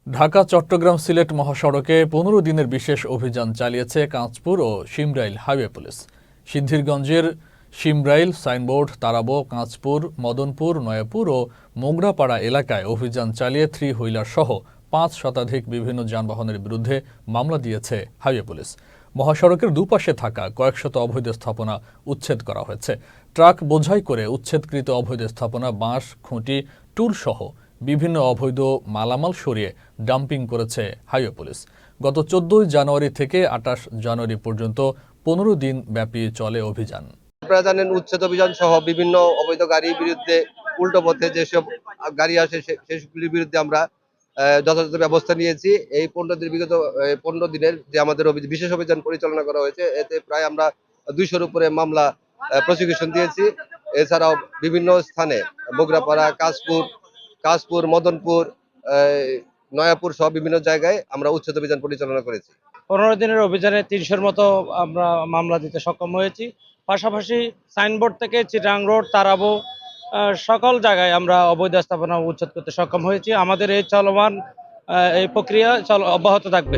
ঢাকা চট্টগ্রাম সিলেট মহাসড়কে ১৫ দিনের বিশেষ অভিযান চালিয়েছে কাঁচপুর ও শিমরাইল হাইওয়ে পুলিশ। সিদ্ধিরগঞ্জের শিমরাইল, সাইনবোর্ড, তারাবো, কাঁচপুর, মদনপুর, নয়াপুর ও মোগরাপাড়া এলাকায় অভিযান চালিয়ে থ্রি হুইলার সহ ৫ শতাধিক বিভিন্ন যানবাহনের বিরুদ্ধে মামলা দিয়েছে হাইওয়ে পুলিশ। মহাসড়কের দুপাশে থাকা কয়েকশত অবৈধ স্থাপনা উচ্ছেদ করা হয়েছে। ট্রাক বোঝাই করে উচ্ছেদকৃত অবৈধ স্থাপনা, বাঁশ, খুঁটি, টুল সহ বিভিন্ন অবৈধ মালামাল সরিয়ে ডাম্পিং করেছে হাইওয়ে পুলিশ। গত ১৪ জানুয়ারি থেকে ২৮ জানুয়ারি পর্যন্ত ১৫ দিন ব্যাপী চলে অভিযান। আপনারা জানেন, উচ্ছেদ অভিযান সহ বিভিন্ন অবৈধ গাড়ির বিরুদ্ধে, উল্টো পথে যেসব গাড়ি আসে সেগুলির বিরুদ্ধে আমরা যথাযথ ব্যবস্থা নিয়েছি। এই ১৫ দিনের যে আমাদের বিশেষ অভিযান পরিচালনা করা হয়েছে, এতে প্রায় আমরা ২০০-র উপরে মামলা প্রসিকিউশন দিয়েছি। এছাড়াও বিভিন্ন স্থানে মোগরাপাড়া, কাশপুর, মদনপুর, নয়াপুর সহ বিভিন্ন জায়গায় আমরা উচ্ছেদ অভিযান পরিচালনা করেছি। ১৫ দিনের অভিযানে ৩০০-র মতো আমরা মামলা দিতে সক্ষম হয়েছি। পাশাপাশি সাইনবোর্ড থেকে চিটাং রোড, তারাবো সকল জায়গায় আমরা অবৈধ স্থাপনা উচ্ছেদ করতে সক্ষম হয়েছি। আমাদের এই চলমান এই প্রক্রিয়া অব্যাহত থাকবে।